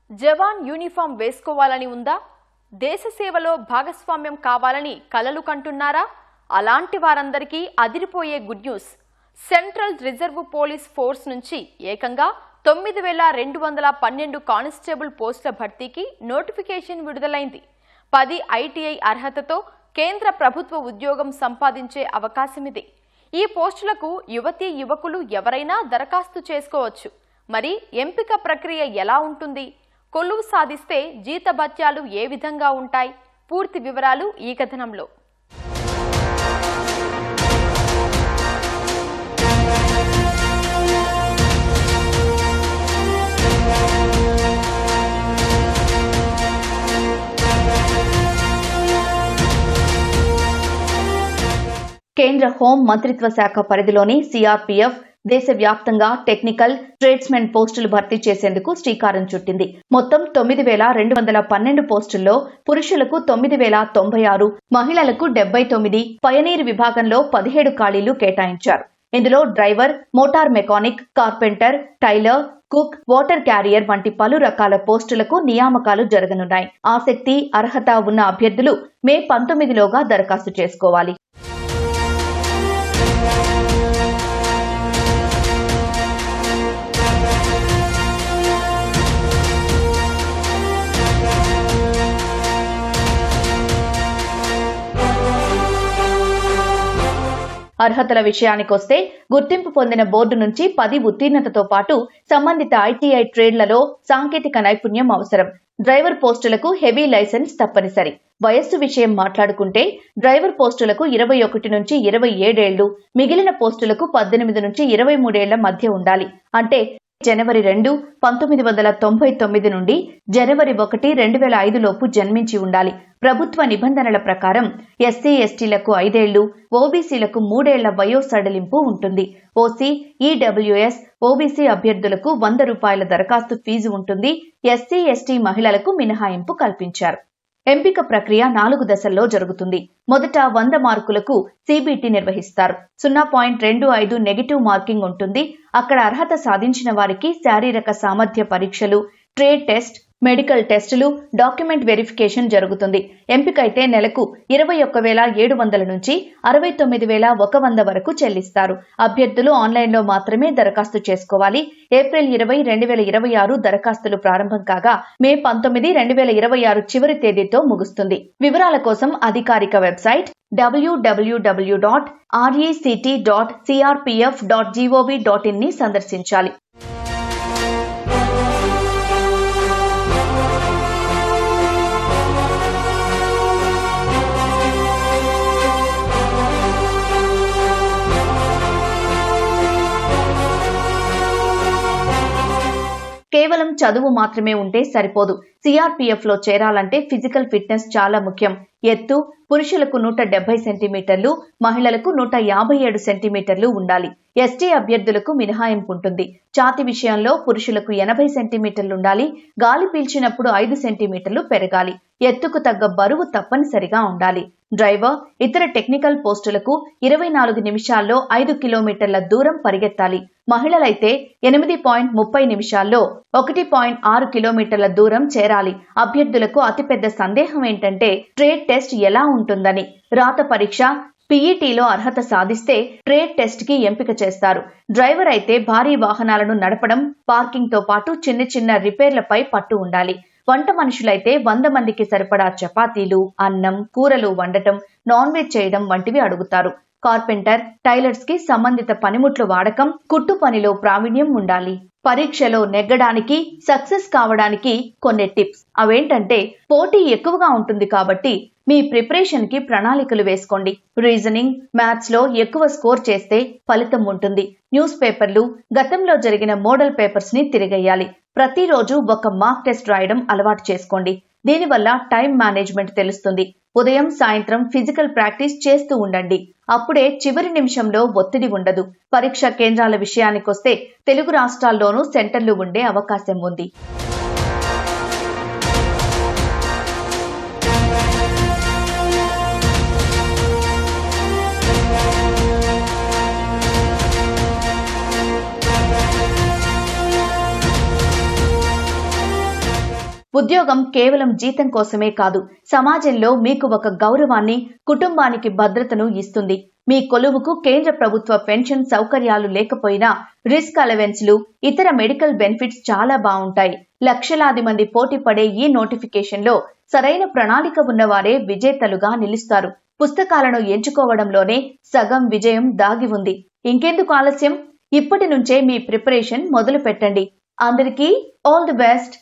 జవాన్ uniform వేసుకోవాలని ఉందా? దేశ సేవలో భాగస్వామ్యం కావాలని కలలు కంటున్నారా? అలాంటి వారందరికీ అదిరిపోయే good news. Central reserve police force నుంచి ఏకంగా 9212 కానిస్టేబుల్ పోస్టుల భర్తీకి నోటిఫికేషన్ విడుదలైంది. 10 ఐటీఐ అర్హతతో కేంద్ర ప్రభుత్వ ఉద్యోగం సంపాదించే అవకాశమిది. ఈ పోస్టులకు యువతీ యువకులు ఎవరైనా దరఖాస్తు చేసుకోవచ్చు. మరి ఎంపిక ప్రక్రియ ఎలా ఉంటుంది? కొలువు సాధిస్తే జీతభత్యాలు ఏ విధంగా ఉంటాయి? పూర్తి వివరాలు ఈ కథనంలో. కేంద్ర హోం మంత్రిత్వ శాఖ పరిధిలోని సిఆర్పీఎఫ్ దేశవ్యాప్తంగా టెక్నికల్ ట్రేడ్స్మెన్ పోస్టులు భర్తీ చేసేందుకు శ్రీకారం చుట్టింది. మొత్తం 9212 పోస్టుల్లో పురుషులకు 9096, మహిళలకు 79, పయనీర్ విభాగంలో 17 ఖాళీలు కేటాయించారు. ఇందులో driver, motor mechanic, carpenter, tailor, cook, water carrier వంటి పలు రకాల పోస్టులకు నియామకాలు జరగనున్నాయి. ఆసక్తి, అర్హత ఉన్న అభ్యర్థులు మే 19లోగా దరఖాస్తు చేసుకోవాలి. అర్హతల విషయానికొస్తే గుర్తింపు పొందిన బోర్డు నుంచి 10 ఉత్తీర్ణతతో పాటు సంబంధిత ఐటీఐ ట్రేడ్లలో సాంకేతిక నైపుణ్యం అవసరం. డ్రైవర్ పోస్టులకు హెవీ లైసెన్స్ తప్పనిసరి. వయస్సు విషయం మాట్లాడుకుంటే డ్రైవర్ పోస్టులకు 21 నుంచి 27 ఏళ్లు, మిగిలిన పోస్టులకు 18 నుంచి 23 ఏళ్ల మధ్య ఉండాలి. అంటే జనవరి 2, 1999 నుండి జనవరి 1, 2005 లోపు జన్మించి ఉండాలి. ప్రభుత్వ నిబంధనల ప్రకారం ఎస్సీ ఎస్టీలకు 5 ఏళ్లు, ఓబీసీలకు 3 ఏళ్ల వయో సడలింపు ఉంటుంది. ఓసీ, ఈడబ్ల్యూఎస్, ఓబీసీ అభ్యర్థులకు ₹100 దరఖాస్తు ఫీజు ఉంటుంది. ఎస్సీ ఎస్టీ మహిళలకు మినహాయింపు కల్పించారు. ఎంపిక ప్రక్రియ 4 దశల్లో జరుగుతుంది. మొదట 100 మార్కులకు సిబిటి నిర్వహిస్తారు. 0.25 నెగిటివ్ మార్కింగ్ ఉంటుంది. అక్కడ అర్హత సాధించిన వారికి శారీరక సామర్థ్య పరీక్షలు, ట్రేడ్ టెస్ట్, మెడికల్ టెస్టులు, డాక్యుమెంట్ వెరిఫికేషన్ జరుగుతుంది. ఎంపికైతే నెలకు 21,700 నుంచి 69,100 వరకు చెల్లిస్తారు. అభ్యర్థులు ఆన్లైన్లో మాత్రమే దరఖాస్తు చేసుకోవాలి. ఏప్రిల్ 20, 2026 దరఖాస్తులు ప్రారంభం కాగా మే 19, 2026 చివరి తేదీతో ముగుస్తుంది. వివరాల కోసం అధికారిక వెబ్సైట్ www.rect.crpf.gov.in ని సందర్శించాలి. కేవలం చదువు మాత్రమే ఉంటే సరిపోదు. సిఆర్పీఎఫ్ లో చేరాలంటే ఫిజికల్ ఫిట్నెస్ చాలా ముఖ్యం. ఎత్తు పురుషులకు 170 సెంటీమీటర్లు, మహిళలకు 157 సెంటీమీటర్లు ఉండాలి. ఎస్టీ అభ్యర్థులకు మినహాయింపు ఉంటుంది. ఛాతీ విషయంలో పురుషులకు 80 సెంటీమీటర్లు ఉండాలి. గాలి పీల్చినప్పుడు 5 సెంటీమీటర్లు పెరగాలి. ఎత్తుకు తగ్గ బరువు తప్పనిసరిగా ఉండాలి. డ్రైవర్, ఇతర టెక్నికల్ పోస్టులకు 24 నిమిషాల్లో 5 కిలోమీటర్ల దూరం పరిగెత్తాలి. మహిళలైతే 8.30 నిమిషాల్లో 1.6 కిలోమీటర్ల దూరం చేరాలి. అభ్యర్థులకు అతిపెద్ద సందేహం ఏంటంటే ట్రేడ్ టెస్ట్ ఎలా ఉంటుందని. రాత పరీక్ష, పీఈటీలో అర్హత సాధిస్తే ట్రేడ్ టెస్ట్ కి ఎంపిక చేస్తారు. డ్రైవర్ అయితే భారీ వాహనాలను నడపడం, పార్కింగ్ తో పాటు చిన్న చిన్న రిపేర్లపై పట్టు ఉండాలి. వంట మనుషులైతే 100 మందికి సరిపడా చపాతీలు, అన్నం, కూరలు వండటం, నాన్ వెజ్ చేయడం వంటివి అడుగుతారు. కార్పెంటర్, టైలర్స్ కి సంబంధిత పనిముట్లు వాడకం, కుట్టు పనిలో ప్రావీణ్యం ఉండాలి. పరీక్షలో నెగ్గడానికి, సక్సెస్ కావడానికి కొన్ని టిప్స్. అవేంటంటే పోటీ ఎక్కువగా ఉంటుంది కాబట్టి మీ ప్రిపరేషన్ కి ప్రణాళికలు వేసుకోండి. రీజనింగ్, మ్యాథ్స్ లో ఎక్కువ స్కోర్ చేస్తే ఫలితం ఉంటుంది. న్యూస్ పేపర్లు, గతంలో జరిగిన మోడల్ పేపర్స్ ని తిరిగేయాలి. ప్రతిరోజు ఒక మాక్ టెస్ట్ రాయడం అలవాటు చేసుకోండి. దీనివల్ల టైం మేనేజ్మెంట్ తెలుస్తుంది. ఉదయం, సాయంత్రం ఫిజికల్ ప్రాక్టీస్ చేస్తూ ఉండండి. అప్పుడే చివరి నిమిషంలో ఒత్తిడి ఉండదు. పరీక్ష కేంద్రాల విషయానికొస్తే తెలుగు రాష్ట్రాల్లోనూ సెంటర్లు ఉండే అవకాశం ఉంది. ఉద్యోగం కేవలం జీతం కోసమే కాదు, సమాజంలో మీకు ఒక గౌరవాన్ని, కుటుంబానికి భద్రతను ఇస్తుంది. మీ కొలువుకు కేంద్ర ప్రభుత్వ పెన్షన్ సౌకర్యాలు లేకపోయినా రిస్క్ అలవెన్స్లు, ఇతర మెడికల్ బెనిఫిట్స్ చాలా బాగుంటాయి. లక్షలాది మంది పోటీ పడే ఈ నోటిఫికేషన్లో సరైన ప్రణాళిక ఉన్నవారే విజేతలుగా నిలుస్తారు. పుస్తకాలను ఎంచుకోవడంలోనే సగం విజయం దాగి ఉంది. ఇంకెందుకు ఆలస్యం? ఇప్పటి నుంచే మీ ప్రిపరేషన్ మొదలు పెట్టండి. అందరికీ ఆల్ ది బెస్ట్.